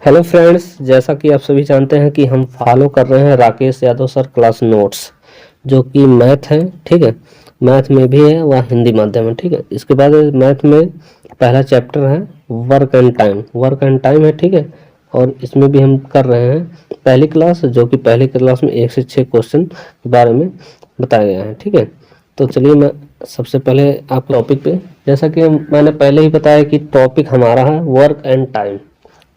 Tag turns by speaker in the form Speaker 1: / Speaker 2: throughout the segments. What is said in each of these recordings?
Speaker 1: Hello friends, जैसा कि आप सभी जानते हैं कि हम फॉलो कर रहे हैं Rakesh Yadav sir class notes, जो कि मैथ है। ठीक है, मैथ में भी है, वह हिंदी माध्यम है। ठीक है, इसके बाद मैथ में पहला चैप्टर है work and time. Work and time है, ठीक है। और इसमें भी हम कर रहे हैं पहली क्लास, जो कि पहली क्लास में 1 से 6 क्वेश्चन के बारे में बताया गया है। ठीक है, तो चलिए मैं सबसे पहले आपके टॉपिक पे, जैसा कि मैंने पहले ही बताया कि टॉपिक हमारा है वर्क एंड टाइम।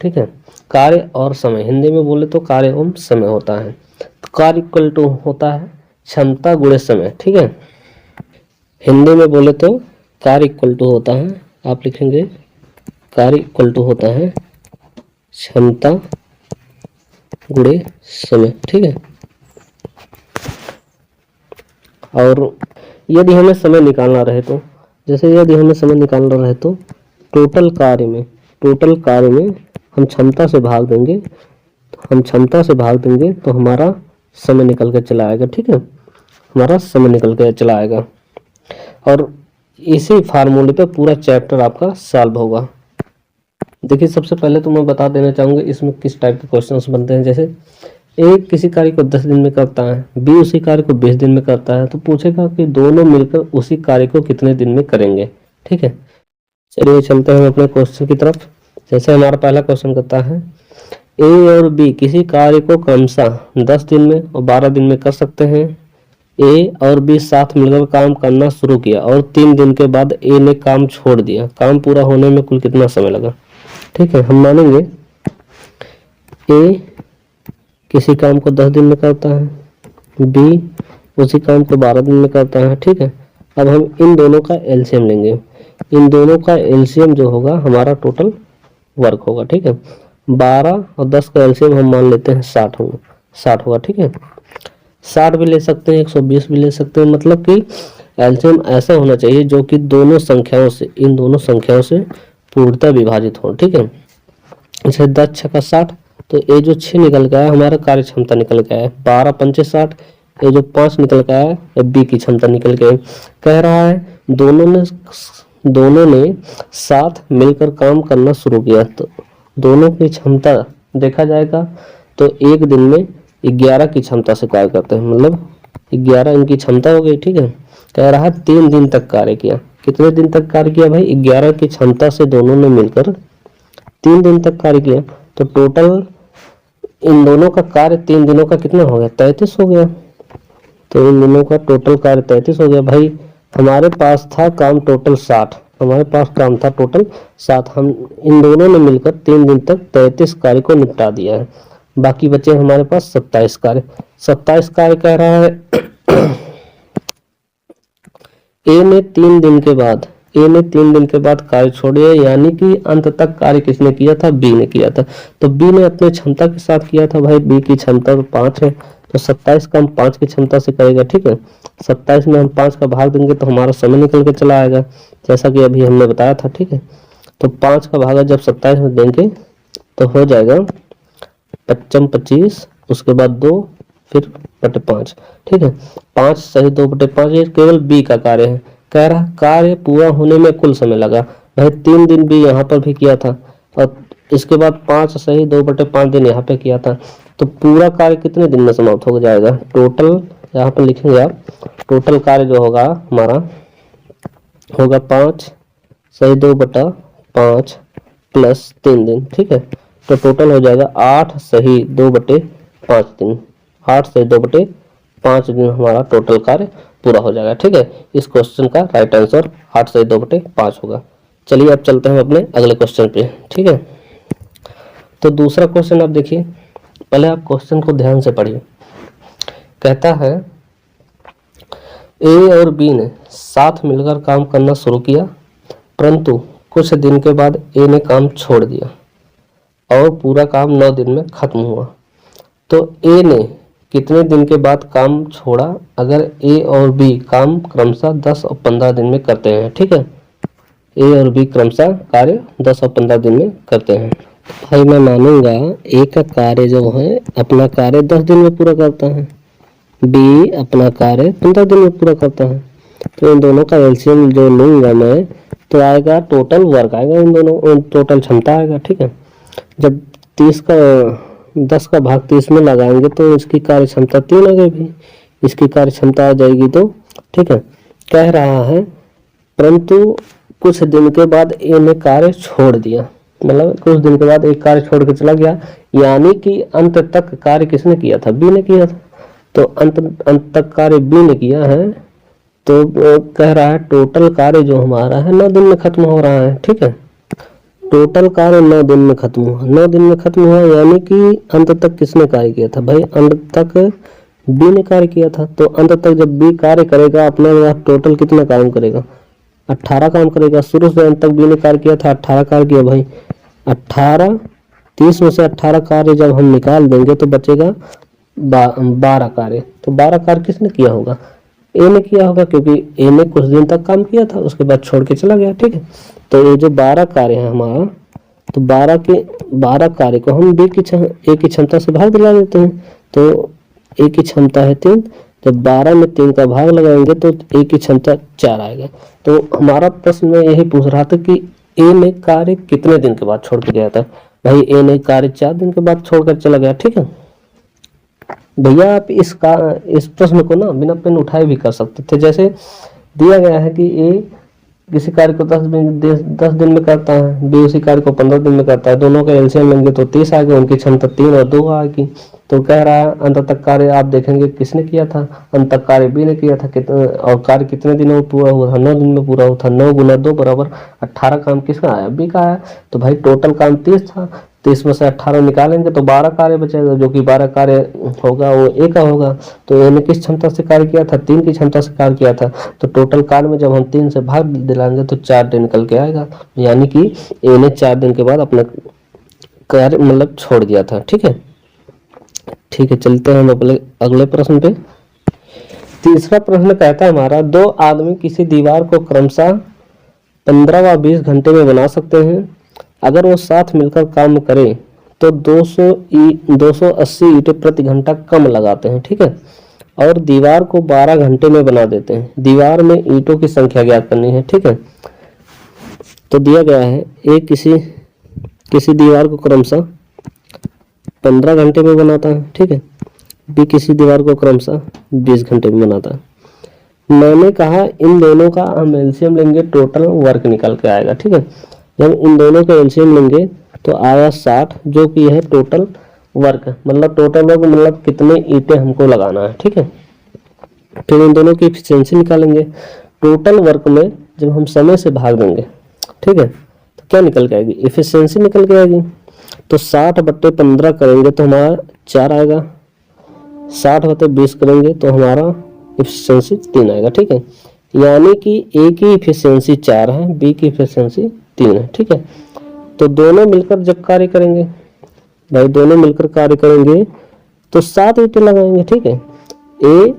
Speaker 1: ठीक है, कार्य और समय, हिंदी में बोले तो कार्य एवं समय होता है। तो कार्य इक्वल टू होता है क्षमता गुणे समय। ठीक है, हिंदी में बोले तो कार्य इक्वल टू होता है, आप लिखेंगे कार्य इक्वल टू होता है क्षमता गुणे समय। ठीक है, और यदि हमें समय निकालना रहे तो, जैसे यदि हमें समय निकालना रहे तो टोटल कार्य में हम क्षमता से भाग देंगे, तो हमारा समय निकल के चला आएगा। ठीक है, हमारा समय निकल के चला आएगा और इसी फार्मूले पे पूरा चैप्टर आपका सॉल्व होगा। देखिए, सबसे पहले तो मैं बता देना चाहूँगा इसमें किस टाइप के क्वेश्चंस बनते हैं। जैसे ए किसी कार्य को 10 दिन में करता है, बी उसी कार्य को 20 दिन में करता है, तो पूछेगा कि दोनों मिलकर उसी कार्य को कितने दिन में करेंगे। ठीक है, चलिए चलते हैं अपने क्वेश्चन की तरफ। जैसे हमारा पहला क्वेश्चन कहता है ए और बी किसी कार्य को क्रमशः 10 दिन में और 12 दिन में कर सकते हैं। ए और बी साथ मिलकर काम करना शुरू किया और 3 दिन के बाद ए ने काम छोड़ दिया। काम पूरा होने में कुल कितना समय लगा। ठीक है, हम मानेंगे ए किसी काम को 10 दिन में करता है, बी उसी काम को 12 दिन में करता है। ठीक है, अब हम इन दोनों का एलसीएम लेंगे। इन दोनों का एलसीएम जो होगा हमारा टोटल वर्क होगा। ठीक है, 12 और 10 का एलसीएम हम मान लेते हैं 60 होगा। ठीक है, 60 भी ले सकते हैं, 120 भी ले सकते हैं, मतलब कि एलसीएम ऐसा होना चाहिए जो कि इन दोनों संख्याओं से पूर्णतः विभाजित हो। ठीक है, जैसे 10 छक्का 60, तो ये जो 6 निकल गया है हमारा कार्य क्षमता निकल गया है। 12 पंचे 60, ये जो 5 निकल गया है बी की क्षमता निकल गई। कह रहा है दोनों ने साथ मिलकर काम करना शुरू किया, तो दोनों की क्षमता देखा जाएगा तो एक दिन में 11 की क्षमता से कार्य करते हैं, मतलब 11 इनकी क्षमता हो गई। ठीक है, कह रहा है 3 दिन तक कार्य किया। कितने दिन तक कार्य किया भाई? 11 की क्षमता से दोनों ने मिलकर 3 दिन तक कार्य किया, तो टोटल इन दोनों का कार्य 3 दिनों का कितना हो गया? 33 हो गया। तो इन दोनों का टोटल कार्य 33 हो गया। भाई हमारे पास था काम टोटल 60, हम इन दोनों ने मिलकर 3 दिन तक 33 कार्य को निपटा दिया है। बाकी बचे हमारे पास 27 कार्य। 27 कार्य कह रहा है ए ने 3 दिन के बाद कार्य छोड़ दिया, यानी कि अंत तक कार्य किसने किया था? बी ने किया था। तो बी ने अपने क्षमता के साथ किया था। भाई बी की क्षमता तो 5 है, तो 27 का हम 5 की क्षमता से करेगा। ठीक है, 27 में हम 5 का भाग देंगे तो हमारा समय निकल के चला आएगा, जैसा कि अभी हमने बताया था। ठीक है, तो 5 का भागा जब 27 में देंगे तो हो जाएगा 55 25, उसके बाद 2, फिर बटे 5। ठीक है, 5 सही 2 बटे 5, ये केवल बी का कार्य है। कह रहा कार्य पूरा होने में कुल समय लगा। भाई 3 दिन बी यहाँ पर भी किया था और इसके बाद 5 सही 2 बटे 5 दिन यहाँ पे किया था, तो पूरा कार्य कितने दिन में समाप्त हो जाएगा? टोटल यहाँ पर लिखेंगे आप, टोटल कार्य जो होगा हमारा होगा 5 सही 2 बटा 5 प्लस 3 दिन। ठीक है, तो टोटल हो जाएगा 8 सही 2 बटे 5 दिन। 8 सही 2 बटे 5 दिन हमारा टोटल कार्य पूरा हो जाएगा। ठीक है, इस क्वेश्चन का राइट आंसर 8 सही 2 बटे 5 होगा। चलिए अब चलते हैं अपने अगले क्वेश्चन पे। ठीक है, तो दूसरा क्वेश्चन आप देखिए, पहले आप क्वेश्चन को ध्यान से पढ़िए। कहता है ए और बी ने साथ मिलकर काम करना शुरू किया, परंतु कुछ दिन के बाद ए ने काम छोड़ दिया और पूरा काम 9 दिन में खत्म हुआ। तो ए ने कितने दिन के बाद काम छोड़ा अगर ए और बी काम क्रमशः 10 और 15 दिन में करते हैं? ठीक है, ए और बी क्रमशः कार्य 10 और 15 दिन में करते हैं। भाई मैं मानूंगा ए का कार्य जो है अपना कार्य 10 दिन में पूरा करता है, बी अपना कार्य 15 दिन में पूरा करता है। तो इन दोनों का एलसीएम जो लूंगा मैं, तो आएगा टोटल वर्क आएगा, इन दोनों टोटल क्षमता आएगा। ठीक है, जब 30 का 10 का भाग 30 में लगाएंगे तो इसकी कार्य क्षमता 3 आ गई, इसकी कार्य क्षमता आ जाएगी 2। ठीक है, कह रहा है परंतु कुछ दिन के बाद ए ने कार्य छोड़ दिया, मतलब कुछ दिन के बाद एक कार्य छोड़ के चला गया, यानी कि अंत तक कार्य किसने किया था, बी ने किया था। तो अंत तक कार्य बी ने किया है, तो कह रहा है टोटल कार्य जो हमारा है 9 दिन में खत्म हो रहा है। ठीक है, टोटल कार्य 9 दिन में खत्म हुआ, 9 दिन में खत्म हुआ, यानी कि अंत तक किसने कार्य किया था भाई, अंत तक बी ने कार्य किया था। तो अंत तक जब बी कार्य करेगा अपने टोटल कितना काम करेगा, 18 काम करेगा। शुरू से अंत तक बी ने कार्य किया था, 18 कार्य किया भाई, 18 30 में से 18 कार्य जब हम निकाल देंगे तो बचेगा 12 कार्य। तो 12 कार्य किसने किया होगा, ए ने किया होगा, क्योंकि ए ने कुछ दिन तक काम किया था, उसके बाद छोड़ के चला गया। ठीक है, तो ये जो 12 कार्य है हमारा, तो 12 कार्य को हम ए की क्षमता से भाग दिला देते हैं। तो ए की क्षमता है 3, जब 12 में 3 का भाग लगाएंगे तो ए की क्षमता 4 आएगा। तो हमारा प्रश्न में यही पूछ रहा था कि ए ने कार्य कितने दिन के बाद छोड़ के गया था, भाई ए ने कार्य 4 दिन के बाद छोड़कर चला गया। ठीक है भैया, आप इस प्रश्न को ना बिना पेन उठाए भी कर सकते थे। जैसे दिया गया है कि ए किसी कार्य को 10 दिन में करता है, बी उसी कार्य को 15 दिन में करता है, दोनों का एलसीएम लेंगे तो 30 आ गए, उनकी क्षमता 3 और 2 आएगी। तो कह रहा है अंत तक कार्य आप देखेंगे किसने किया था, अंत तक कार्य बी ने किया था, और कार्य कितने दिनों में पूरा हुआ था, 9 दिन में पूरा हुआ था। 9 गुना 2 बराबर 18 काम किसका आया, बी का आया। तो भाई टोटल काम 30 था, 30 में से 18 निकालेंगे तो 12 कार्य बचेगा, जो कि 12 कार्य होगा वो ए का होगा। तो ए ने किस क्षमता से कार्य किया था, 3 की क्षमता से कार्य किया था। तो टोटल कार्य में जब हम 3 से भाग दिलाएंगे तो 4 दिन निकल के आएगा, यानी कि ए ने 4 दिन के बाद अपना कार्य मतलब छोड़ दिया था। ठीक है, चलते हैं हम अगले प्रश्न पे। तीसरा प्रश्न कहता है हमारा, 2 आदमी किसी दीवार को क्रमशः 15 व 20 घंटे में बना सकते हैं। अगर वो साथ मिलकर काम करें तो 280 ईंटें प्रति घंटा कम लगाते हैं। ठीक है, और दीवार को 12 घंटे में बना देते हैं। दीवार में ईंटों की संख्या ज्ञात करनी है। ठीक है, तो दिया गया है ए किसी दीवार को क्रमशः 15 घंटे में बनाता है। ठीक है, बी किसी दीवार को क्रमशः 20 घंटे में बनाता है। मैंने कहा इन दोनों का हम एलसीएम लेंगे, टोटल वर्क निकल के आएगा। ठीक है, जब इन दोनों का एलसीएम लेंगे तो आया 60, जो कि है टोटल वर्क, मतलब टोटल वर्क मतलब कितने ईंटें हमको लगाना है। ठीक है, फिर इन दोनों की एफिशिएंसी निकालेंगे। टोटल वर्क में जब हम समय से भाग देंगे, ठीक है, तो क्या निकल के आएगी, एफिशिएंसी निकल के आएगी। तो 60/15 करेंगे तो हमारा 4 आएगा, 60/20 करेंगे तो हमारा एफिशिएंसी 3 आएगा। ठीक है, यानी कि ए की एफिशिएंसी 4 है, बी की एफिशिएंसी 3 है। ठीक है, तो दोनों मिलकर जब कार्य करेंगे भाई, दोनों मिलकर कार्य करेंगे तो 7 ईंटें लगाएंगे। ठीक है, ए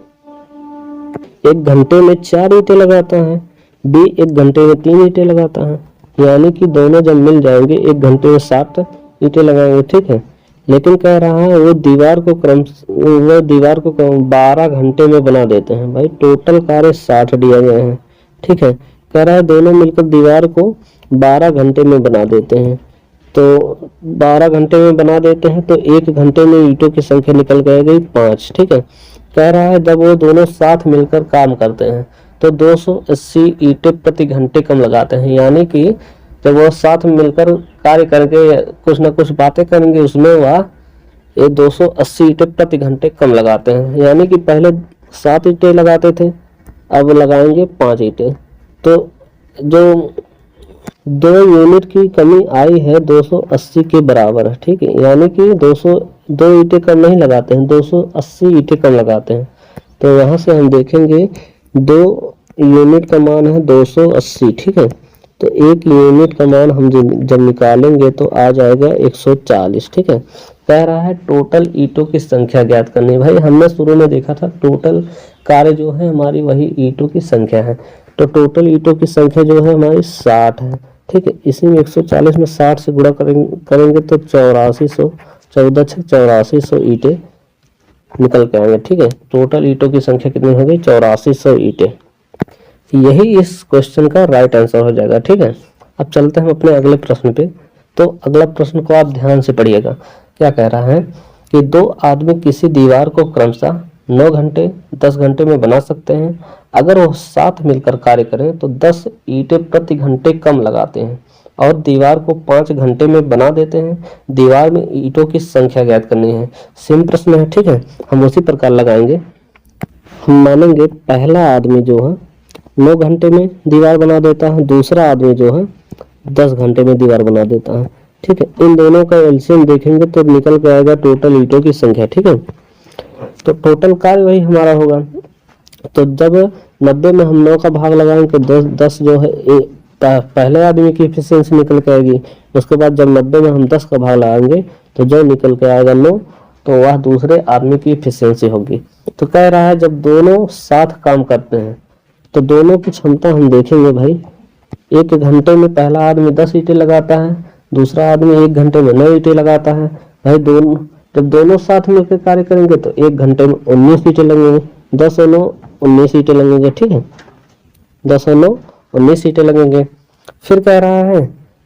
Speaker 1: 1 घंटे में 4 ईंटें लगाता है, बी 1 घंटे में 3 ईंटें लगाता है, यानी कि दोनों जब मिल जाएंगे 1 घंटे में 7 ईंटें लगाएंगे। ठीक है, लेकिन कह रहा है वो दीवार को 12 घंटे में बना देते हैं। भाई टोटल कार्य 60 दिया गया है। ठीक है, कह रहा है दोनों मिलकर दीवार को 12 घंटे में बना देते हैं। तो 12 घंटे में बना देते हैं तो 1 घंटे में ईंटों की संख्या निकल गई 5। ठीक है, कह रहा है जब वो दोनों साथ मिलकर काम करते हैं तो 280 ईंटें प्रति घंटे कम लगाते हैं, यानी कि जब वो साथ मिलकर कार्य करके कुछ ना कुछ बातें करेंगे उसमें वह ये 280 ईंटें प्रति घंटे कम लगाते हैं, यानी कि पहले 7 ईंटें लगाते थे, अब लगाएंगे 5 ईंटें। तो जो 2 यूनिट की कमी आई है 280 के बराबर है। ठीक है, यानी कि 2 ईंटें कम नहीं लगाते हैं, 280 ईंटें कम लगाते हैं। तो यहाँ से हम देखेंगे 2 यूनिट का मान है 280। ठीक है, तो 1 यूनिट का मान हम जब निकालेंगे तो आ जाएगा 140। ठीक है, कह रहा है टोटल ईंटों की संख्या ज्ञात करनी है। भाई हमने शुरू में देखा था टोटल कार्य जो है हमारी वही ईंटों की संख्या है, तो टोटल ईंटों की संख्या जो है हमारी 60 है। ठीक है, इसी में 140 में 60 से गुणा करेंगे तो 8400, 14×6 = 8400 ईंटें निकल के आएंगे। ठीक है, टोटल ईंटों की संख्या कितनी हो गई, 8400 ईंटें। यही इस क्वेश्चन का राइट आंसर हो जाएगा। ठीक है, अब चलते हैं हम अपने अगले प्रश्न पे। तो अगला प्रश्न को आप ध्यान से पढ़िएगा। क्या कह रहा है कि दो आदमी किसी दीवार को क्रमशः 9 घंटे 10 घंटे में बना सकते हैं। अगर वो साथ मिलकर कार्य करें तो 10 ईंटें प्रति घंटे कम लगाते हैं और दीवार को 5 घंटे में बना देते हैं। दीवार में ईंटों की संख्या ज्ञात करनी है। सेम प्रश्न है, ठीक है, हम उसी प्रकार लगाएंगे। हम मानेंगे पहला आदमी जो है 9 घंटे में दीवार बना देता है, दूसरा आदमी जो है 10 घंटे में दीवार बना देता है, ठीक है। इन दोनों का एलसीएम देखेंगे तो निकल के आएगा टोटल ईंटों की संख्या, ठीक है। तो टोटल कार्य वही हमारा होगा। तो जब 90 में हम 9 का भाग लगाएंगे तो 10 जो है पहले आदमी की एफिशिएंसी निकल के आएगी। उसके बाद जब 90 में हम 10 का भाग लगाएंगे तो जो निकल के आएगा 9, तो वह दूसरे आदमी की एफिशिएंसी होगी। तो कह रहा है जब दोनों साथ काम करते हैं तो दोनों की क्षमता हम देखेंगे भाई। 1 घंटे में पहला आदमी 10 ईंटें लगाता है, दूसरा आदमी 1 घंटे में 9 ईंटें लगाता है। भाई दोनों जब दोनों साथ मिलकर कार्य करेंगे तो 1 घंटे में 19 ईंटें लगेंगे। 10 और 9 19 ईंटें लगेंगे, ठीक है। 10 और 9 19 ईंटें लगेंगे। फिर कह रहा है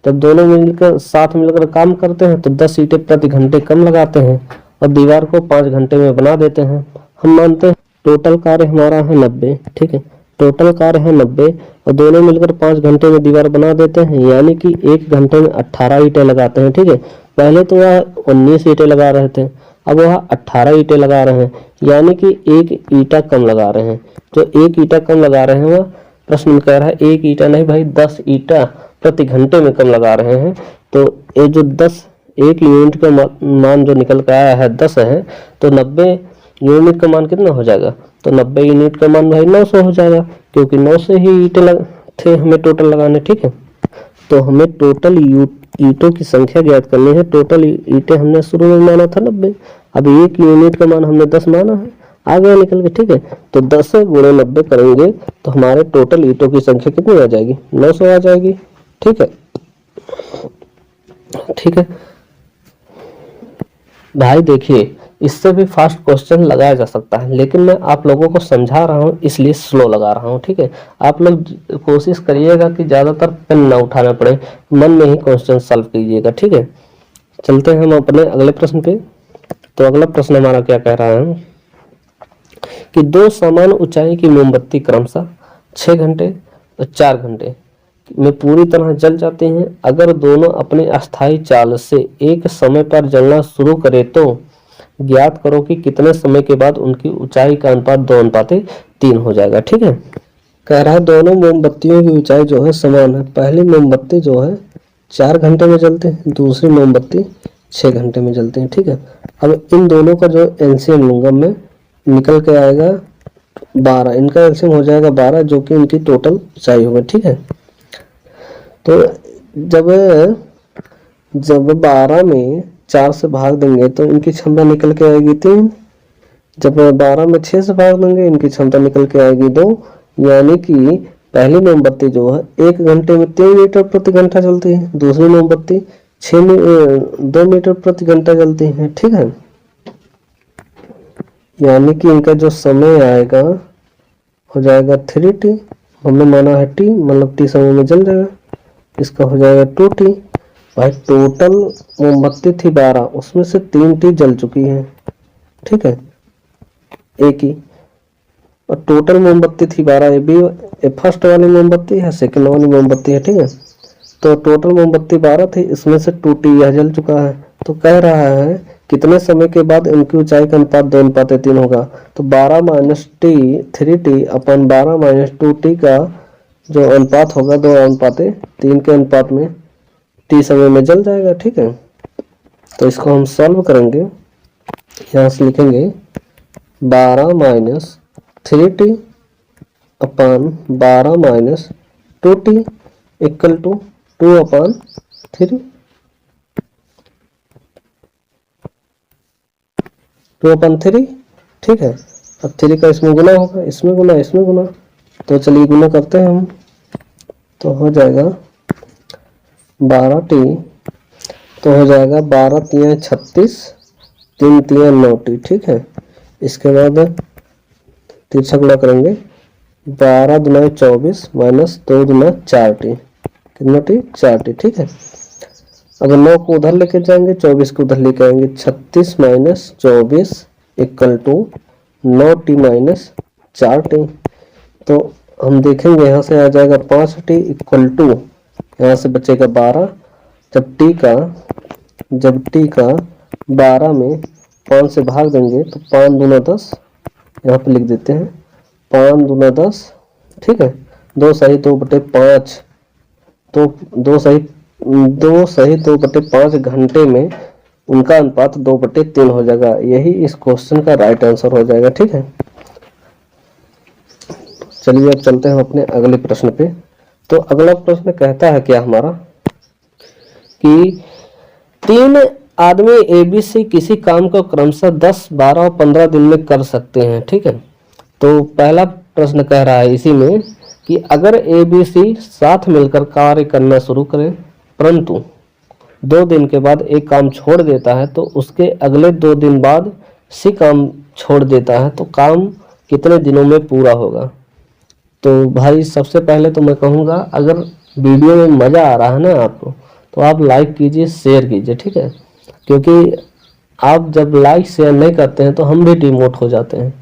Speaker 1: जब दोनों मिलकर साथ मिलकर काम करते हैं तो 10 ईंटें प्रति घंटे कम लगाते हैं और दीवार को 5 घंटे में बना देते हैं। हम मानते हैं टोटल कार्य हमारा है 90, ठीक है। टोटल कार्य है 90 और दोनों मिलकर 5 घंटे में दीवार बना देते हैं, यानी कि 1 घंटे में 18 ईंटें लगाते हैं, ठीक है। पहले तो वह 19 ईंटें लगा रहे थे, अब वह 18 ईंटें लगा रहे हैं, यानी कि 1 ईंटा कम लगा रहे हैं। जो 1 ईंटा कम लगा रहे हैं वह प्रश्न में कह रहा है 1 ईंटा नहीं भाई 10 ईंटा प्रति घंटे में कम लगा रहे हैं। तो ये जो 10 1 यूनिट का मान जो निकल कर आया है 10 है, तो 90 यूनिट का मान कितना हो जाएगा? तो 90 यूनिट का मान भाई 900 हो जाएगा, क्योंकि 9 से ही ईंटें थे हमें टोटल लगाने, ठीक है। तो हमें टोटल ईंटों की संख्या ज्ञात करनी है। टोटल ईंटें हमने शुरू में माना था 90, अब 1 यूनिट का मान हमने 10 माना है, आ गया निकल के, ठीक है। तो 10 से गुणे 90 करेंगे तो हमारे टोटल ईंटों की संख्या कितनी आ जाएगी? 900 आ जाएगी, ठीक है, ठीक है भाई। देखिए इससे भी फास्ट क्वेश्चन लगाया जा सकता है, लेकिन मैं आप लोगों को समझा रहा हूँ इसलिए स्लो लगा रहा हूँ, ठीक है। आप लोग कोशिश करिएगा कि ज्यादातर पेन ना उठाना पड़े, मन में ही क्वेश्चन सॉल्व कीजिएगा, ठीक है। चलते हैं हम अपने अगले प्रश्न पे। तो अगला प्रश्न हमारा क्या कह रहा है कि 2 समान ऊंचाई की मोमबत्ती क्रमशः 6 घंटे और 4 घंटे में पूरी तरह जल जाती हैं। अगर दोनों अपने अस्थायी चाल से एक समय पर जलना शुरू करें तो ज्ञात करो कि कितने समय के बाद उनकी ऊंचाई का अनुपात 2:3 हो जाएगा, ठीक है। कह रहा है दोनों मोमबत्तियों की ऊंचाई जो है समान है। पहली मोमबत्ती जो है 4 घंटे में जलती है, दूसरी मोमबत्ती 6 घंटे में जलती है, ठीक है। अब इन दोनों का जो एलसीएम लूंगा मैं, निकल के आएगा 12। इनका एलसीएम हो जाएगा 12, जो कि इनकी टोटल ऊंचाई होगा, ठीक है। तो जब 12 में 4 से भाग देंगे तो इनकी क्षमता निकल के आएगी 3। जब 12 में 6 से भाग देंगे इनकी क्षमता निकल के आएगी 2, यानी कि पहली मोमबत्ती जो है 1 घंटे में 3 मीटर प्रति घंटा चलती है, दूसरी मोमबत्ती 2 मीटर प्रति घंटा चलती है, ठीक है। यानी कि इनका जो समय आएगा हो जाएगा 3t, हमने माना है t, मतलब t समय में जल जाएगा, इसका हो जाएगा 2t। भाई टोटल मोमबत्ती थी 12, उसमें से 3t जल चुकी है, ठीक है, एक ही। और टोटल मोमबत्ती थी 12, ये भी फर्स्ट वाली मोमबत्ती है, सेकंड वाली मोमबत्ती है, ठीक है। तो टोटल मोमबत्ती 12 थी, इसमें से 2t यह जल चुका है। तो कह रहा है कितने समय के बाद इनकी ऊंचाई का अनुपात 2:3 होगा। तो 12 माइनस टी 3t अपन 12 माइनस 2t का जो अनुपात होगा 2:3 के अनुपात में t समय में जल जाएगा, ठीक है। तो इसको हम सॉल्व करेंगे, यहाँ से लिखेंगे 12 माइनस 3t अपन 12 माइनस 2t इक्वल टू 2/3, 2/3, ठीक है। अब 3 का इसमें गुना होगा, इसमें गुना, इसमें गुना, तो चलिए गुना करते हैं हम। तो हो जाएगा 12t, तो हो जाएगा 12 तिया 36, 3 तिया 9t, ठीक है। इसके बाद तिरछा गुणा करेंगे, 12 दूना 24 माइनस 2 दूना 4t, कितना t? 4t, ठीक है। अगर 9 को उधर लेके जाएंगे, 24 को उधर लेके आएंगे, 36 minus 24 equal to 9t minus 4t। तो हम देखेंगे यहाँ से आ जाएगा 5t इक्वल टू, यहाँ से बचेगा 12। जब t का 12 में 5 से भाग देंगे तो 5 दूना 10, यहाँ पे लिख देते हैं 5 दूना 10, ठीक है। 2 सही 2/5, तो 2 सही 2/5 घंटे में उनका अनुपात 2/3 हो जाएगा। यही इस क्वेश्चन का राइट आंसर हो जाएगा, ठीक है। चलिए अब चलते हैं अपने अगले प्रश्न पे। तो अगला प्रश्न कहता है क्या हमारा कि 3 आदमी ABC किसी काम को क्रमशः 10, 12 और 15 दिन में कर सकते हैं, ठीक है। तो पहला प्रश्न कह रहा है इसी में कि अगर ABC साथ मिलकर कार्य करना शुरू करें परंतु 2 दिन के बाद एक काम छोड़ देता है तो उसके अगले 2 दिन बाद C काम छोड़ देता है तो काम कितने दिनों में पूरा होगा। तो भाई सबसे पहले तो मैं कहूँगा अगर वीडियो में मज़ा आ रहा है ना आपको, तो आप लाइक कीजिए, शेयर कीजिए, ठीक है। क्योंकि आप जब लाइक शेयर नहीं करते हैं तो हम भी डिमोट हो जाते हैं।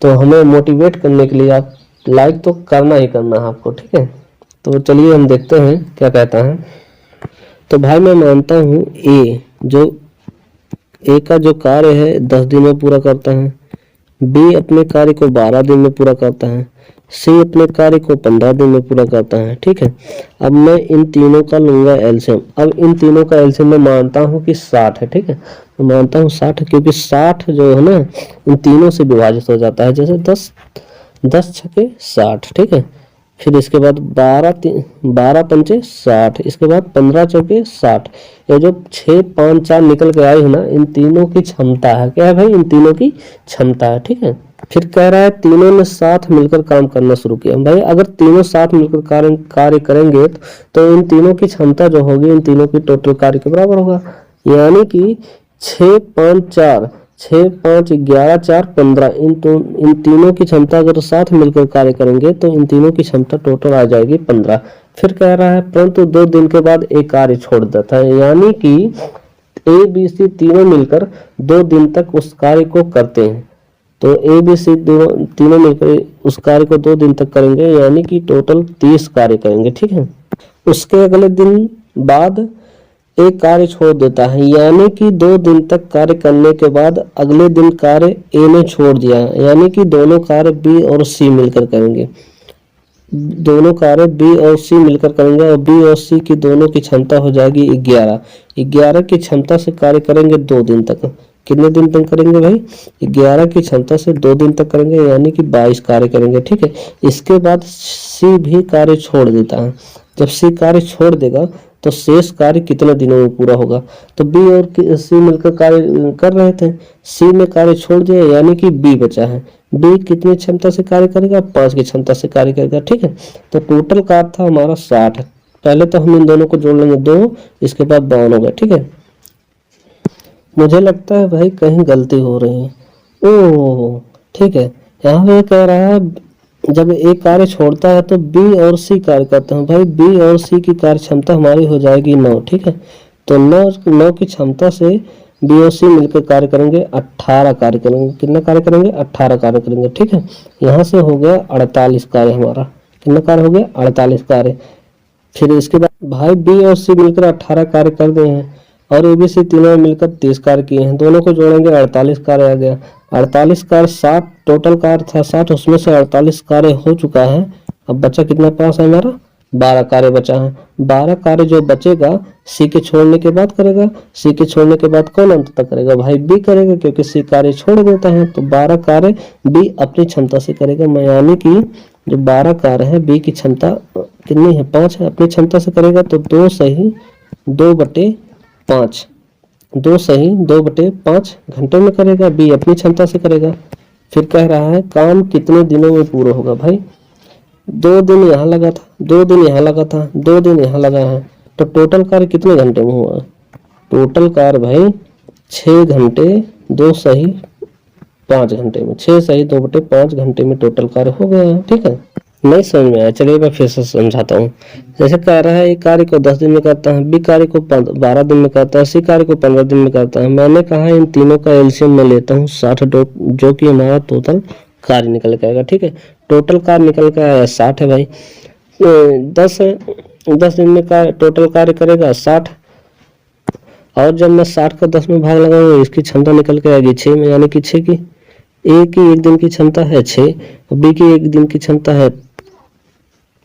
Speaker 1: तो हमें मोटिवेट करने के लिए आप लाइक तो करना ही करना है आपको, ठीक है। तो चलिए हम देखते हैं क्या कहता है। तो भाई मैं मानता हूँ ए का जो कार्य है 10 दिन में पूरा करता है, बी अपने कार्य को 12 दिन में पूरा करता है, सी अपने कार्य को 15 दिन में पूरा करता है, ठीक है। अब मैं इन तीनों का लूंगा एलसीएम। अब इन तीनों का एलसीएम मैं मानता हूँ कि 60 है, ठीक है। मैं मानता हूँ 60 क्योंकि 60 जो है ना इन तीनों से विभाजित हो जाता है, जैसे 10 छके 60, ठीक है। फिर इसके बाद 12 पंचे 60, इसके बाद 15 चौके 60। ये जो 6 5 4 निकल के आई है ना, इन तीनों की क्षमता है। क्या है भाई? इन तीनों की क्षमता है, ठीक है। फिर कह रहा है तीनों ने साथ मिलकर काम करना शुरू किया। भाई अगर तीनों साथ मिलकर कार्य करेंगे तो इन तीनों की क्षमता जो होगी इन तीनों की टोटल कार्य के बराबर होगा। यानी कि 6 5 4, 6 5 11 4 15, इन तीनों की क्षमता अगर साथ मिलकर कार्य करेंगे तो इन तीनों की क्षमता टोटल आ जाएगी 15। फिर कह रहा है परंतु 2 दिन के बाद एक कार्य छोड़ देता है, यानी कि ए बी सी तीनों मिलकर 2 दिन तक उस कार्य को करते हैं। तो ए बी सी तीनों मिलकर उस कार्य को 2 दिन तक करेंगे, यानी कि टोटल 30 कार्य करेंगे, ठीक है। उसके अगले दिन बाद एक कार्य छोड़ देता है, यानी कि 2 दिन तक कार्य करने के बाद अगले दिन कार्य ए ने छोड़ दिया, यानी कि दोनों कार्य बी और सी मिलकर करेंगे। दोनों कार्य बी और सी मिलकर करेंगे और बी और सी की दोनों की क्षमता हो जाएगी 11। 11 की क्षमता से कार्य करेंगे 2 दिन तक। कितने दिन तक करेंगे भाई? 11 की क्षमता से 2 दिन तक करेंगे, यानी कि 22 कार्य करेंगे, ठीक है। इसके बाद सी भी कार्य छोड़ देता है। जब सी कार्य छोड़ देगा तो शेष कार्य कितने दिनों में पूरा होगा? तो बी और सी मिलकर कार्य कर रहे थे, सी ने कार्य छोड़ दिया, यानी कि बी बचा है। बी कितनी क्षमता से कार्य करेगा? 5 की क्षमता से कार्य करेगा, ठीक है। तो टोटल कार्य था हमारा 60। पहले तो हम इन दोनों को जोड़ लेंगे 2, इसके बाद 52 होगा, ठीक है। मुझे लगता है भाई कहीं गलती हो रही है। ओह ठीक है, यहाँ पे कह रहा है जब एक कार्य छोड़ता है तो बी और सी कार्य करते हैं। भाई बी और सी की कार्य क्षमता हमारी हो जाएगी 9, ठीक है। तो 9 की क्षमता से बी और सी मिलकर कार्य करेंगे, 18 कार्य करेंगे। कितना कार्य करेंगे? 18 कार्य करेंगे, ठीक है। यहाँ से हो गया 48 कार्य हमारा। कितना कार्य हो गया? 48 कार्य। फिर इसके बाद भाई बी और सी मिलकर 18 कार्य कर दिए हैं और ए बी सी तीनों मिलकर 30 कार्य किए हैं। दोनों को जोड़ेंगे 48 कार्य आ गया। 48 कार्य 60, टोटल कार्य था 60, उसमें से 48 कार्य हो चुका है। अब बचा कितना पास है हमारा? 12 कार्य बचा है। 12 कार्य जो बचेगा सी के छोड़ने के बाद करेगा। सी के छोड़ने के बाद कौन अंत तक करेगा? भाई बी करेगा, क्योंकि सी कार्य छोड़ देता है। तो 12 कार्य बी अपनी क्षमता से करेगा, यानी कि जो 12 कार्य है बी की क्षमता कितनी है? 5 है। अपनी क्षमता से करेगा तो 2 सही 2/5, 2 सही 2/5 घंटे में करेगा। बी अपनी क्षमता से करेगा। फिर कह रहा है काम कितने दिनों में पूरा होगा? भाई 2 दिन यहाँ लगा था, 2 दिन यहाँ लगा था, 2 दिन यहाँ लगा है, तो टोटल कार्य कितने घंटे में हुआ? टोटल कार्य भाई 6 घंटे 2 सही 5 घंटे में, 6 सही 2/5 घंटे में टोटल कार्य हो गया है, ठीक है। नहीं समझ में आया, चलिए मैं फिर से समझाता हूँ। जैसे कह रहा है, ए कार्य को 10 दिन में करता है, बी कार्य को 12 दिन में करता है, सी कार्य को 15 दिन में करता है। मैंने कहा इन तीनों का एलसीएम मैं लेता हूँ 60, जो कि हमारा टोटल कार्य निकल के आएगा। ठीक है, टोटल कार्य निकल के आया 60 है भाई। 10 है, 10 दिन में कार्य टोटल कार्य करेगा 60, और जब मैं 60 का 10 में भाग लगाऊंगा इसकी क्षमता निकल के आएगी 6 में, यानी कि 6 की ए की एक दिन की क्षमता है 6, और बी की एक दिन की क्षमता है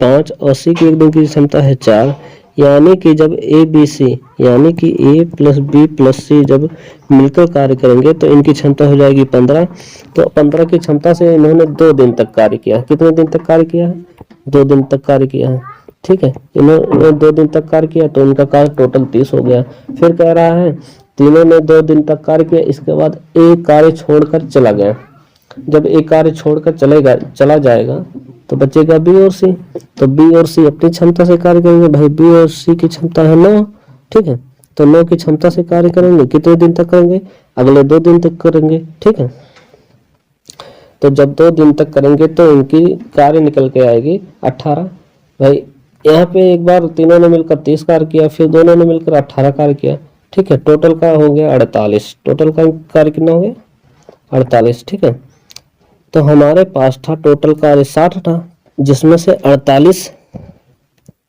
Speaker 1: 5, और सी की एक दिन की क्षमता है 4। यानी कि जब ए बी सी, यानी कि ए प्लस बी प्लस सी जब मिलकर कार्य करेंगे तो इनकी क्षमता हो जाएगी 15। तो 15 की क्षमता से इन्होंने 2 दिन तक कार्य किया। कितने दिन तक कार्य किया है? 2 दिन तक कार्य किया है। ठीक है, इन्होंने 2 दिन तक कार्य किया तो इनका कार्य टोटल 30 हो गया। फिर कह रहा है तीनों ने 2 दिन तक कार्य किया, इसके बाद एक कार्य छोड़कर चला गया। जब एक कार्य छोड़कर चला जाएगा तो बचेगा बी और सी। तो बी और सी अपनी क्षमता से कार्य करेंगे भाई, बी और सी की क्षमता है 9। ठीक है, तो 9 की क्षमता से कार्य करेंगे। कितने दिन तक करेंगे? अगले 2 दिन तक करेंगे। ठीक है, तो जब 2 दिन तक करेंगे तो इनकी कार्य निकल के आएगी 18। भाई यहाँ पे एक बार तीनों ने मिलकर 30 कार्य किया, फिर दोनों ने मिलकर 18 कार्य किया। ठीक है, टोटल का हो गया 48। टोटल का कार्य कितना हो गया? 48। ठीक है, तो हमारे पास था टोटल कार्य 60 था, जिसमें से 48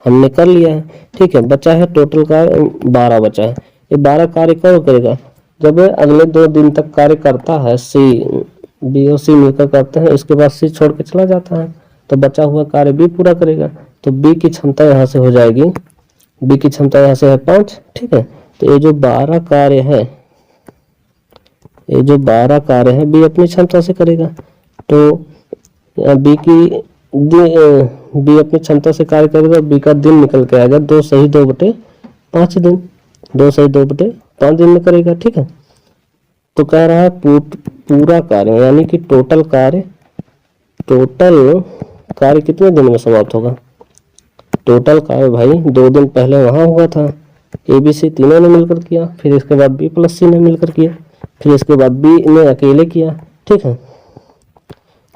Speaker 1: हमने कर लिया है। ठीक है, बचा है टोटल कार्य 12 बचा है। ये 12 कार्य कब करेगा? जब अगले 2 दिन तक कार्य करता है, सी बी और सी मिलकर करते हैं, इसके बाद सी छोड़ के चला जाता है, तो बचा हुआ कार्य बी पूरा करेगा। तो बी की क्षमता यहाँ से हो जाएगी, बी की क्षमता यहाँ से है 5। ठीक है, तो ये जो 12 कार्य है, ये जो 12 कार्य है बी अपनी क्षमता से करेगा। तो बी अपनी क्षमता से कार्य करेगा, बी का दिन निकल के आएगा 2 सही 2/5 दिन, 2 सही 2/5 दिन में करेगा। ठीक है, तो कह रहा है पूरा कार्य यानी कि टोटल कार्य कितने दिन में समाप्त होगा? टोटल कार्य भाई 2 दिन पहले वहां हुआ था, ए बी सी तीनों ने मिलकर किया, फिर इसके बाद बी प्लस सी ने मिलकर किया, फिर इसके बाद बी ने अकेले किया। ठीक है,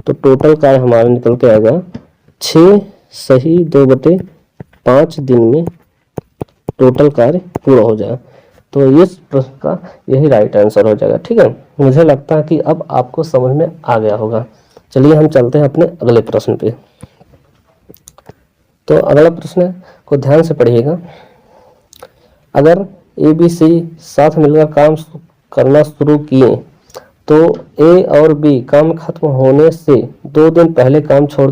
Speaker 1: तो टोटल कार्य हमारा निकल के आएगा 6 सही 2/5 दिन में टोटल कार्य पूरा हो जाएगा। तो इस प्रश्न का यही राइट आंसर हो जाएगा। ठीक है, मुझे लगता है कि अब आपको समझ में आ गया होगा। चलिए हम चलते हैं अपने अगले प्रश्न पे। तो अगला प्रश्न को ध्यान से पढ़िएगा। अगर ए बी सी साथ मिलकर काम करना शुरू किए तो ए और बी काम खत्म होने से 2 दिन पहले काम छोड़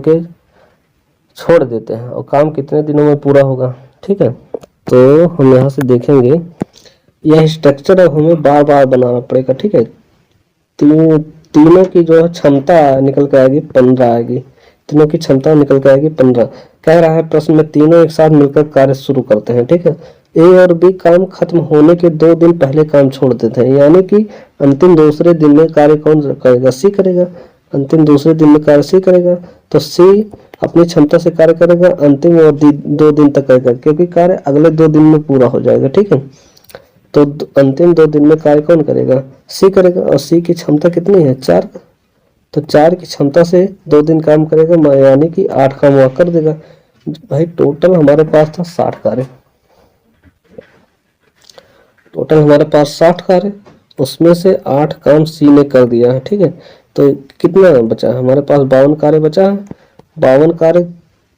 Speaker 1: देते हैं, और काम कितने दिनों में पूरा होगा? ठीक है, तो हम यहाँ से देखेंगे, यह स्ट्रक्चर अब हमें बार बार बनाना पड़ेगा। ठीक है, तीनों की जो है क्षमता निकल के आएगी 15 आएगी, तीनों की क्षमता निकल के आएगी 15। कह रहा है प्रश्न में तीनों एक साथ मिलकर कार्य शुरू करते हैं। ठीक है, ए और बी काम खत्म होने के 2 दिन पहले काम छोड़ देते हैं, यानी कि अंतिम दूसरे दिन में कार्य कौन करेगा? सी करेगा। अंतिम दूसरे दिन में कार्य सी करेगा, तो सी अपनी क्षमता से कार्य करेगा, अंतिम और 2 दिन तक करेगा, क्योंकि कार्य अगले 2 दिन में पूरा हो जाएगा। ठीक है, तो अंतिम 2 दिन में कार्य कौन करेगा? सी करेगा, और सी की क्षमता कितनी है? 4। तो 4 की क्षमता से 2 दिन काम करेगा, यानी कि 8 काम वह कर देगा। भाई टोटल हमारे पास था 60 कार्य, टोटल हमारे पास 60 कार्य, उसमें से 8 काम सी ने कर दिया है। ठीक है, तो कितना बचा है? हमारे पास 52 कार्य बचा है। 52 कार्य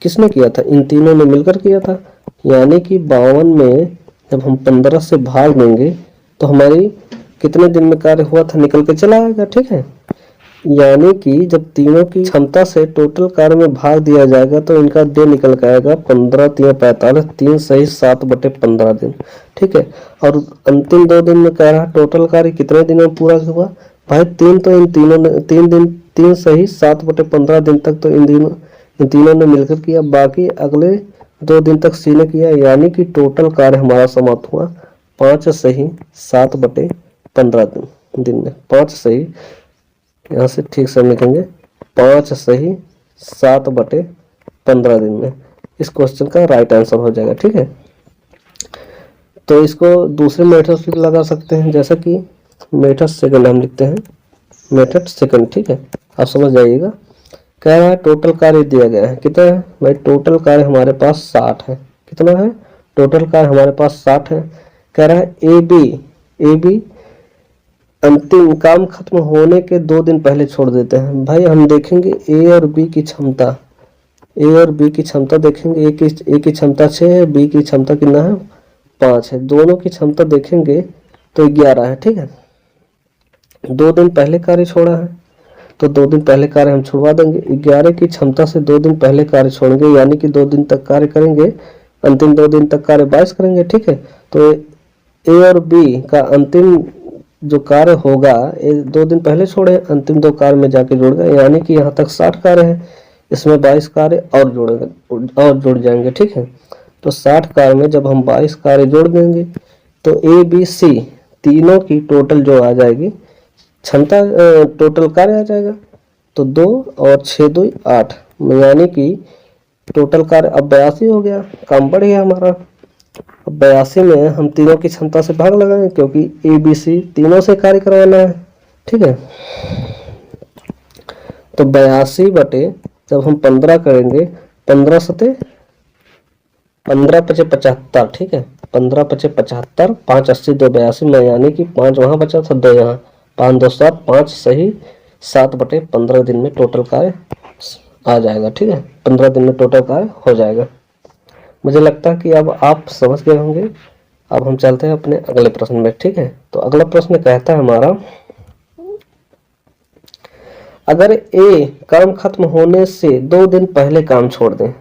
Speaker 1: किसने किया था? इन तीनों ने मिलकर किया था, यानी कि 52 में जब हम 15 से भाग देंगे तो हमारी कितने दिन में कार्य हुआ था निकल के चला आएगा। ठीक है, यानी कि जब तीनों की क्षमता से टोटल कार्य में भाग दिया जाएगा तो इनका डे निकल के आएगा 15 3 45, 3 सही 7/15 दिन। ठीक है, और अंतिम 2 दिन में कह रहा टोटल कार्य कितने दिन में पूरा हुआ? भाई 3 तो इन तीनों ने 3 सही 7/15 दिन तक तो इन तीनों ने मिलकर किया, बाकी अगले 2 दिन तक सी ने किया, यानी कि टोटल कार्य हमारा समाप्त हुआ 5 सही 7/15 दिन में। 5 सही, यहाँ से ठीक से लिखेंगे, 5 सही 7/15 दिन में इस क्वेश्चन का राइट आंसर हो जाएगा। ठीक है, तो इसको दूसरे मेथड से लगा सकते हैं, जैसा कि मेथड सेकंड हम लिखते हैं, मेथड सेकंड। ठीक है, आप समझ जाइएगा। कह रहा है टोटल कार्य दिया गया है, कितना है भाई, टोटल कार्य हमारे पास 60 है। कितना है टोटल कार्य हमारे पास 60 है। कह रहा है ए बी अंतिम काम खत्म होने के 2 दिन पहले छोड़ देते हैं। भाई हम देखेंगे ए और बी की क्षमता, ए और बी की क्षमता देखेंगे। ए की क्षमता 6 है, बी की क्षमता कितना है 5 है। दोनों की क्षमता देखेंगे तो 11 है। ठीक है, 2 दिन पहले कार्य छोड़ा है तो 2 दिन पहले कार्य हम छुड़वा देंगे। 11 की क्षमता से 2 दिन पहले कार्य छोड़ेंगे, यानी कि 2 दिन तक कार्य करेंगे, अंतिम 2 दिन तक कार्य 22 करेंगे। ठीक है, तो ए और बी का अंतिम जो कार्य होगा, 2 दिन पहले छोड़े, अंतिम 2 कार्य में जाके जुड़ गए, यानी कि यहाँ तक 60 कार्य है, इसमें 22 कार्य और जुड़ जाएंगे। ठीक है, तो 60 कार्य में जब हम 22 कार्य जोड़ देंगे तो ए बी सी तीनों की टोटल जो आ जाएगी क्षमता, टोटल कार्य आ जाएगा। तो 2 और 6 2 8, यानी कि टोटल कार्य अब 82 हो गया, काम बढ़ गया हमारा। अब 82 में हम तीनों की क्षमता से भाग लगाएंगे, क्योंकि ए बी सी तीनों से कार्य करवाना है। ठीक है, तो 82 बटे जब हम 15 करेंगे, 15 सते 15 पचे 75। ठीक है, 15 पचे 75, 5 80 2 82 में, यानी कि 5 वहां बचा था, 2 यहाँ, 5 2 7, 5 सही 7 बटे 15 दिन में टोटल कार्य आ जाएगा। ठीक है, 15 दिन में टोटल कार्य हो जाएगा। मुझे लगता है कि अब आप समझ गए होंगे। अब हम चलते हैं अपने अगले प्रश्न में। ठीक है, तो अगला प्रश्न कहता है हमारा, अगर ए काम खत्म होने से 2 दिन पहले काम छोड़ दें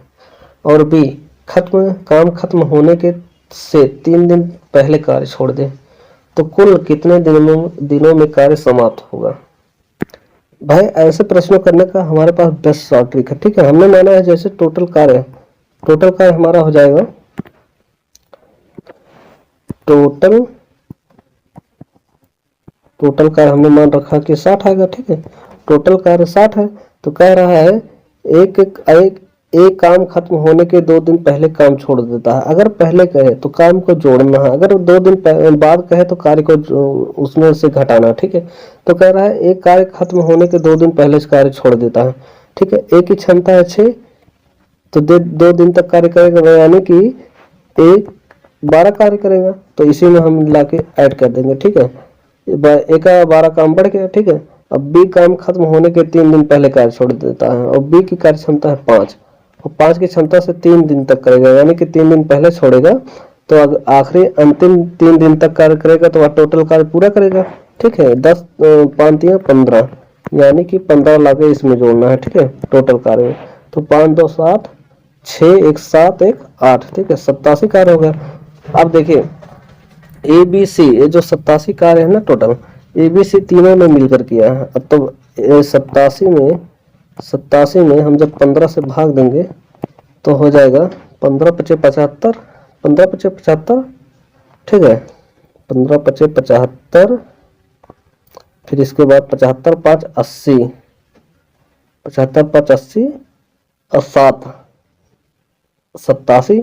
Speaker 1: और बी काम खत्म होने के से 3 दिन पहले कार्य छोड़ दें, तो कुल कितने दिनों में कार्य समाप्त होगा। भाई ऐसे प्रश्नों करने का हमारे पास बेस्ट शॉर्ट ट्रिक है। ठीक है, हमने माना है जैसे टोटल कार्य हमारा हो जाएगा, टोटल कार्य हमने मान रखा कि 60 आएगा। ठीक है, टोटल कार्य 60 है, तो कह रहा है एक काम खत्म होने के 2 दिन पहले काम छोड़ देता है। अगर पहले कहे तो काम को जोड़ना है, अगर 2 दिन बाद कहे तो कार्य को उसमें से घटाना। ठीक है, तो कह रहा है एक कार्य खत्म होने के 2 दिन पहले कार्य छोड़ देता है। ठीक है, एक की क्षमता है 6, तो 2 दिन तक कार्य करेगा, यानी कि एक 12 कार्य करेगा, तो इसी में हम मिला के ऐड कर देंगे। ठीक है, एक का 12 काम बढ़ गया। ठीक है, अब बी काम खत्म होने के 3 दिन पहले कार्य छोड़ देता है, और बी की कार्य क्षमता है 5, और 5 की क्षमता से 3 दिन तक करेगा, यानी कि 3 दिन पहले छोड़ेगा, तो आखिरी अंतिम 3 दिन तक कार्य करेगा, तो वह टोटल कार्य पूरा करेगा। ठीक है, 10 5 15, यानी कि 15 लाके इसमें जोड़ना है। ठीक है, टोटल कार्य में, तो 5 2 7, 6 1 7 1 8। ठीक है, 87 कार्य हो गया। अब देखिए ए बी सी, ये जो 87 कार्य है ना टोटल, ए बी सी तीनों ने मिलकर किया है। अब तो 87 में हम जब 15 से भाग देंगे तो हो जाएगा 15 पचे 75, 15 पचे 75। ठीक है, 15 पचे 75, फिर इसके बाद 75 5 80, 75 5 80 और 7 87,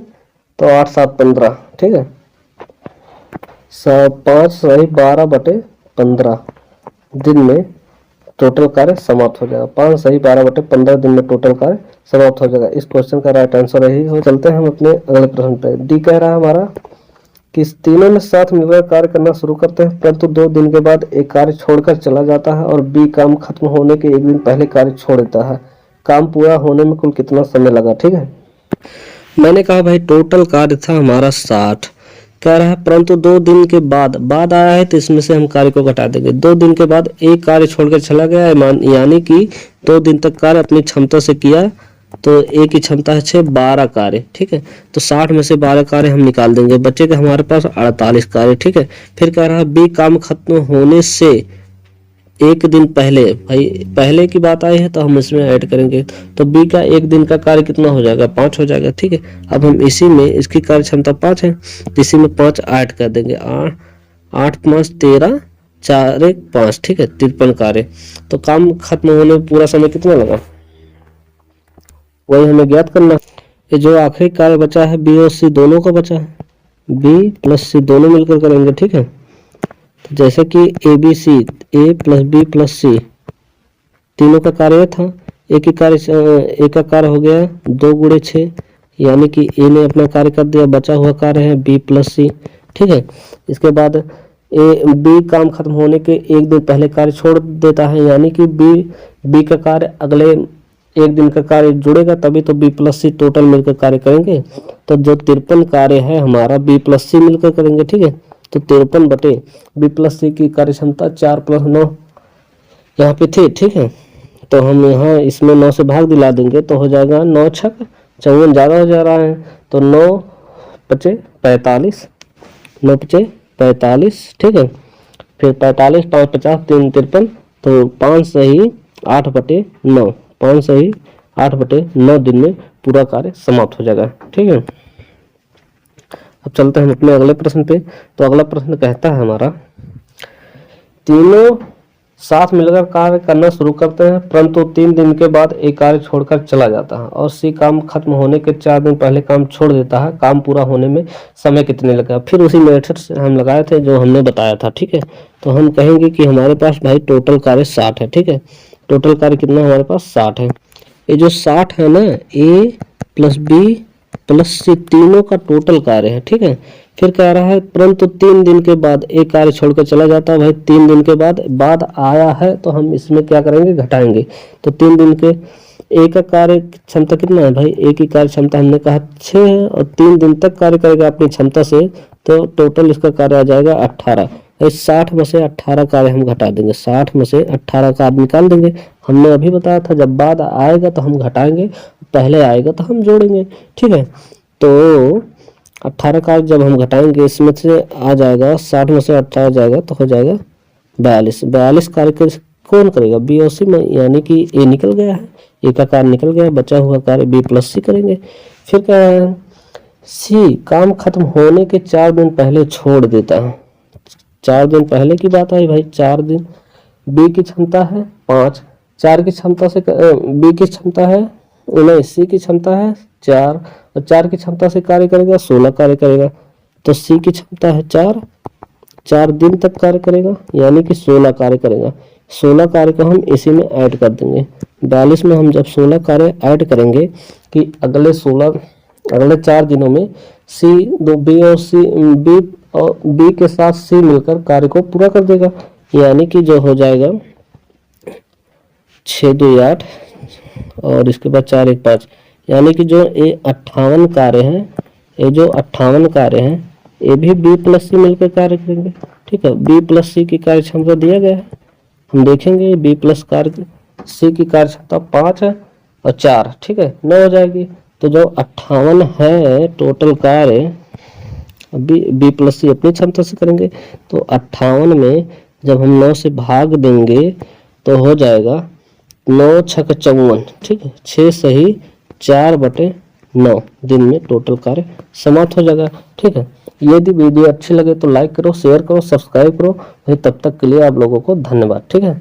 Speaker 1: तो 8 7 15। ठीक है, 5 सही 12 बटे 15 दिन में टोटल कार्य समाप्त हो जाएगा। 5 सही 12 बटे 15 दिन में टोटल कार्य समाप्त हो जाएगा। इस क्वेश्चन का राइट आंसर यही हो। चलते हैं हम अपने अगले प्रश्न पे। डी कह रहा है हमारा कि तीनों में साथ मिलकर कार्य करना शुरू करते हैं, परंतु 2 दिन के बाद एक कार्य छोड़कर चला जाता है, और बी काम खत्म होने के 1 दिन पहले कार्य छोड़ देता है। काम पूरा होने में कुल कितना समय लगा। ठीक है, मैंने कहा भाई टोटल कार्य था हमारा 60, कह रहा है परंतु 2 दिन के बाद आया है, तो इसमें से हम कार्य को घटा देंगे। 2 दिन के बाद एक कार्य छोड़कर चला गया है, यानी कि 2 दिन तक कार्य अपनी क्षमता से किया, तो एक की क्षमता है 6 12 कार्य। ठीक है, तो 60 में से 12 कार्य हम निकाल देंगे, बचेगा हमारे पास 48 कार्य। ठीक है, फिर कह रहा है बी काम खत्म होने से 1 दिन पहले, भाई पहले की बात आई है तो हम इसमें ऐड करेंगे, तो बी का 1 दिन का कार्य कितना हो जाएगा 5 हो जाएगा। ठीक है, अब हम इसी में इसकी कार्य क्षमता 5 है, तो इसी में 5 ऐड कर देंगे, 8 5 13 4 1 5। ठीक है, 53 कार्य। तो काम खत्म होने में पूरा समय कितना लगा, वही हमें ज्ञात करना। ये जो आखिरी कार्य बचा है बी और सी दोनों का बचा है, बी प्लस सी दोनों मिलकर करेंगे। ठीक है, तो जैसे कि A B C, A plus B plus C तीनों का कार्य था, ए का कार्य हो गया 2 × 6, यानी कि ए ने अपना कार्य कर दिया, बचा हुआ कार्य है बी प्लस सी। ठीक है, इसके बाद बी काम खत्म होने के 1 दिन पहले कार्य छोड़ देता है, यानी कि बी का कार्य अगले 1 दिन का कार्य जुड़ेगा, तभी तो बी प्लस सी टोटल मिलकर कार्य करेंगे। तो जो 53 कार्य है हमारा बी प्लस सी मिलकर करेंगे। ठीक है, तो 53 बटे बी प्लस सी की कार्य क्षमता 4 + 9 यहाँ पे थी। ठीक है, तो हम यहाँ इसमें 9 से भाग दिला देंगे तो हो जाएगा 9 × 6 = 54, ज़्यादा हो जा रहा है, तो 9 × 5 = 45, 9 × 5 = 45। ठीक है, फिर 45, 5 × 50, 3 × 53, तो 5 सही 8/9, 5 सही 8/9 दिन में पूरा कार्य समाप्त हो जाएगा। ठीक है, अब चलते हैं हम अपने अगले प्रश्न पे। तो अगला प्रश्न कहता है हमारा, तीनों साथ मिलकर कार्य करना शुरू करते हैं, परंतु 3 दिन के बाद एक कार्य छोड़कर चला जाता है और सी काम खत्म होने के 4 दिन पहले काम छोड़ देता है। काम पूरा होने में समय कितने लगेगा? फिर उसी मेथड से हम लगाए थे जो हमने बताया था। ठीक है, तो हम कहेंगे कि हमारे पास भाई टोटल कार्य 60 है। ठीक है, टोटल कार्य कितना हमारे पास 60 है। ये जो 60 है ना, ए प्लस बी प्लस सी तीनों का टोटल कार्य है। ठीक है, फिर कह रहा है परंतु 3 दिन के बाद एक कार्य छोड़कर चला जाता है। भाई 3 दिन के बाद आया है तो हम इसमें क्या करेंगे, घटाएंगे। तो 3 दिन के ए का कार्य क्षमता कितना है भाई? ए की कार्य क्षमता हमने कहा 6 है और 3 दिन तक कार्य करेगा अपनी क्षमता से, तो टोटल इसका कार्य आ जाएगा 18। 60 में से 18 कार्य हम घटा देंगे, 60 में से 18 कार्य निकाल देंगे। हमने अभी बताया था जब बाद आएगा तो हम घटाएंगे, पहले आएगा तो हम जोड़ेंगे। ठीक है, तो 18 कार्य जब हम घटाएंगे इसमें से आ जाएगा, 60 में से 18 जाएगा तो हो जाएगा 42 कार्य कौन करेगा? बी और सी में, यानी कि ए निकल गया है, ए का कार्य निकल गया, बचा हुआ कार्य बी प्लस सी करेंगे। फिर क्या है, सी काम खत्म होने के 4 दिन पहले छोड़ देता है। 4 दिन पहले की बात आई भाई, 4 दिन। बी की क्षमता है 5, 4 की क्षमता से बी की क्षमता है 19, सी की क्षमता है 4 और 4 की क्षमता से कार्य करेगा 16 कार्य करेगा। तो सी की क्षमता है 4 दिन तक कार्य करेगा, यानी कि 16 कार्य करेगा। 16 कार्य को हम इसी में ऐड कर देंगे। 42 में हम जब 16 कार्य ऐड करेंगे कि अगले 4 दिनों में सी बी और बी के साथ सी मिलकर कार्य को पूरा कर देगा, यानी कि जो हो जाएगा 6 × 2 = 8 और इसके बाद 4 × 1 = 5, यानी कि जो ये 58 कार्य हैं, ये जो 58 कार्य हैं ये भी बी प्लस सी मिलकर कार्य करेंगे। ठीक है, बी प्लस सी की कार्य क्षमता दिया गया है, हम देखेंगे बी प्लस कार्य सी की कार्य क्षमता 5 है और 4, ठीक है 9 हो जाएगी। तो जो 58 है टोटल कार्य बी प्लस सी अपनी क्षमता से करेंगे, तो 58 में जब हम 9 से भाग देंगे तो हो जाएगा 9 × 6 = 54। ठीक है, 6 सही 4/9 दिन में टोटल कार्य समाप्त हो जाएगा। ठीक है, यदि वीडियो अच्छी लगे तो लाइक करो, शेयर करो, सब्सक्राइब करो। तब तक के लिए आप लोगों को धन्यवाद। ठीक है।